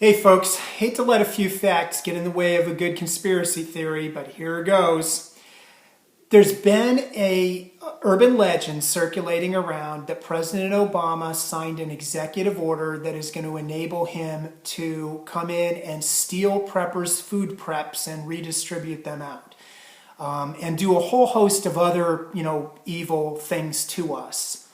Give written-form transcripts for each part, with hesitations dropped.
Hey folks, hate to let a few facts get in the way of a good conspiracy theory, but here it goes. There's been a urban legend circulating around that President Obama signed an executive order that is going to enable him to come in and steal preppers' food preps and redistribute them out. And do a whole host of other, evil things to us.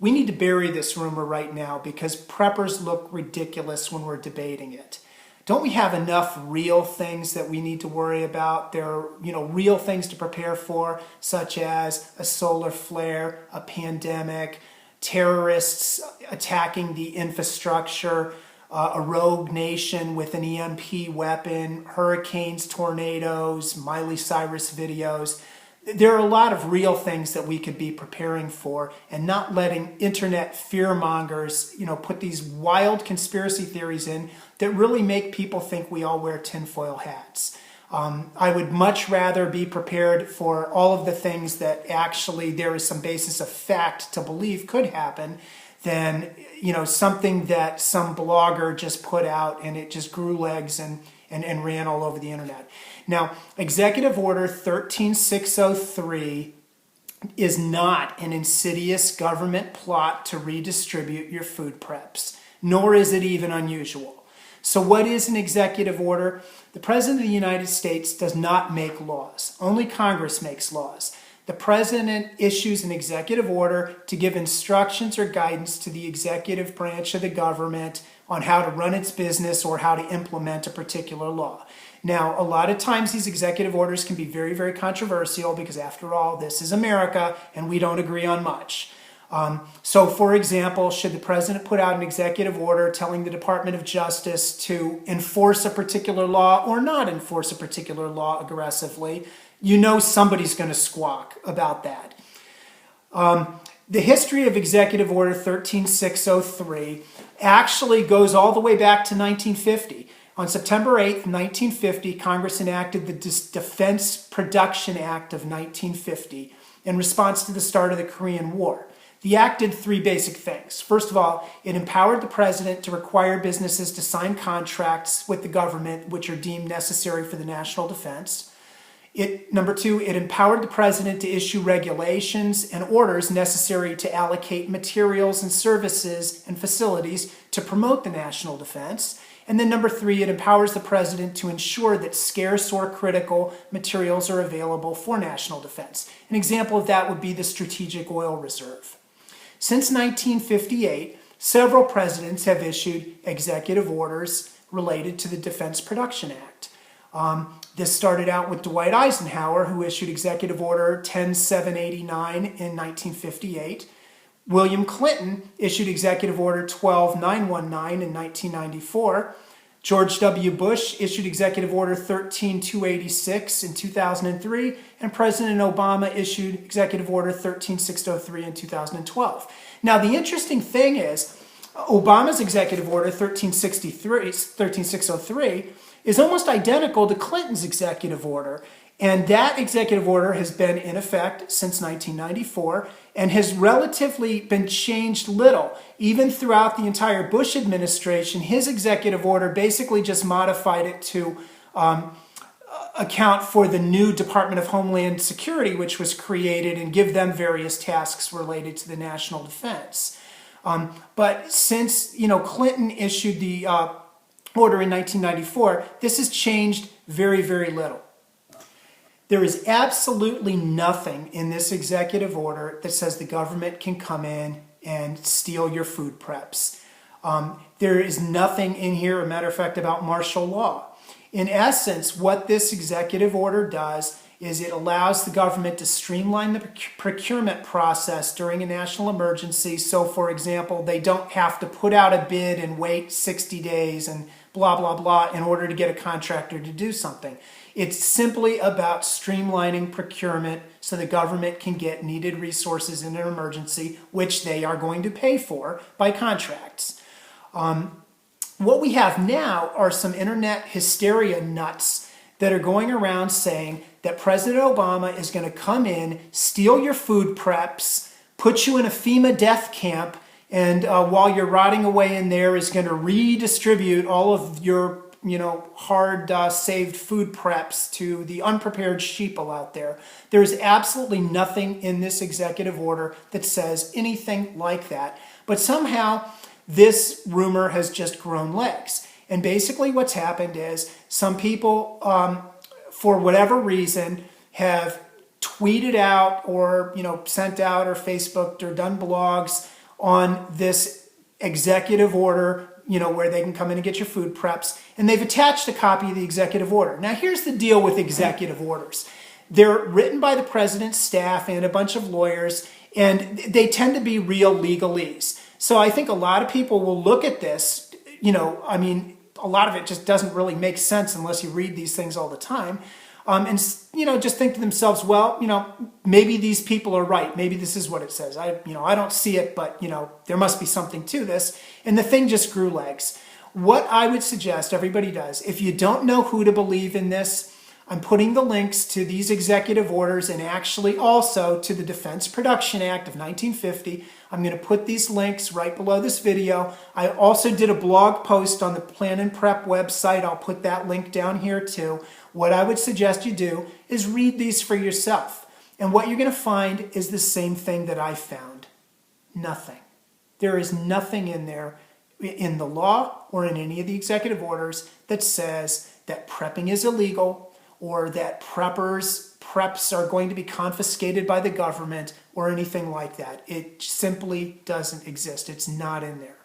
We need to bury this rumor right now because preppers look ridiculous when we're debating it. Don't we have enough real things that we need to worry about? There are, real things to prepare for, such as a solar flare, a pandemic, terrorists attacking the infrastructure, a rogue nation with an EMP weapon, hurricanes, tornadoes, Miley Cyrus videos. There are a lot of real things that we could be preparing for and not letting internet fearmongers, put these wild conspiracy theories in that really make people think we all wear tinfoil hats. I would much rather be prepared for all of the things that actually there is some basis of fact to believe could happen than, something that some blogger just put out and it just grew legs and ran all over the internet. Now, Executive Order 13603 is not an insidious government plot to redistribute your food preps, nor is it even unusual. So what is an executive order? The President of the United States does not make laws. Only Congress makes laws. The President issues an executive order to give instructions or guidance to the executive branch of the government on how to run its business or how to implement a particular law. Now, a lot of times these executive orders can be very, very controversial because after all, this is America and we don't agree on much. So for example, should the president put out an executive order telling the Department of Justice to enforce a particular law or not enforce a particular law aggressively, somebody's going to squawk about that. The history of Executive Order 13603 actually goes all the way back to 1950. On September 8th, 1950, Congress enacted the Defense Production Act of 1950 in response to the start of the Korean War. The act did three basic things. First of all, it empowered the president to require businesses to sign contracts with the government which are deemed necessary for the national defense. Number two, it empowered the president to issue regulations and orders necessary to allocate materials and services and facilities to promote the national defense. And then number three, it empowers the president to ensure that scarce or critical materials are available for national defense. An example of that would be the Strategic Oil Reserve. Since 1958, several presidents have issued executive orders related to the Defense Production Act. This started out with Dwight Eisenhower, who issued Executive Order 10789 in 1958. William Clinton issued Executive Order 12919 in 1994. George W. Bush issued Executive Order 13286 in 2003. And President Obama issued Executive Order 13603 in 2012. Now, the interesting thing is, Obama's Executive Order 13603 is almost identical to Clinton's executive order. And that executive order has been in effect since 1994 and has relatively been changed little. Even throughout the entire Bush administration, his executive order basically just modified it to account for the new Department of Homeland Security, which was created, and give them various tasks related to the national defense. But since, Clinton issued the order in 1994, this has changed very, very little. There is absolutely nothing in this executive order that says the government can come in and steal your food preps. There is nothing in here, a matter of fact, about martial law. In essence, what this executive order does is it allows the government to streamline the procurement process during a national emergency. So, for example, they don't have to put out a bid and wait 60 days and blah, blah, blah in order to get a contractor to do something. It's simply about streamlining procurement so the government can get needed resources in an emergency, which they are going to pay for by contracts. What we have now are some internet hysteria nuts that are going around saying that President Obama is going to come in, steal your food preps, put you in a FEMA death camp, and while you're rotting away in there is going to redistribute all of your hard saved food preps to the unprepared sheeple out there. There's absolutely nothing in this executive order that says anything like that. But somehow this rumor has just grown legs. And basically what's happened is some people, for whatever reason, have tweeted out or sent out or Facebooked or done blogs on this executive order, where they can come in and get your food preps, and they've attached a copy of the executive order. Now, here's the deal with executive orders. They're written by the president's staff and a bunch of lawyers, and they tend to be real legalese. So I think a lot of people will look at this, a lot of it just doesn't really make sense unless you read these things all the time. And just think to themselves, well, maybe these people are right. Maybe this is what it says. I don't see it, but there must be something to this. And the thing just grew legs. What I would suggest everybody does, if you don't know who to believe in this, I'm putting the links to these executive orders and actually also to the Defense Production Act of 1950. I'm going to put these links right below this video. I also did a blog post on the Plan and Prep website. I'll put that link down here too. What I would suggest you do is read these for yourself. And what you're going to find is the same thing that I found. Nothing. There is nothing in there in the law or in any of the executive orders that says that prepping is illegal or that preps are going to be confiscated by the government or anything like that. It simply doesn't exist. It's not in there.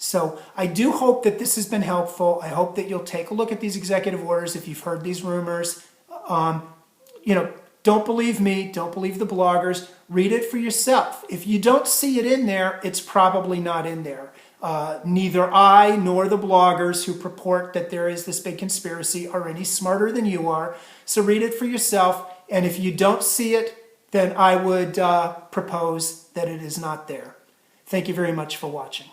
So I do hope that this has been helpful. I hope that you'll take a look at these executive orders if you've heard these rumors. Don't believe me. Don't believe the bloggers. Read it for yourself. If you don't see it in there, it's probably not in there. Neither I nor the bloggers who purport that there is this big conspiracy are any smarter than you are. So read it for yourself. And if you don't see it, then I would propose that it is not there. Thank you very much for watching.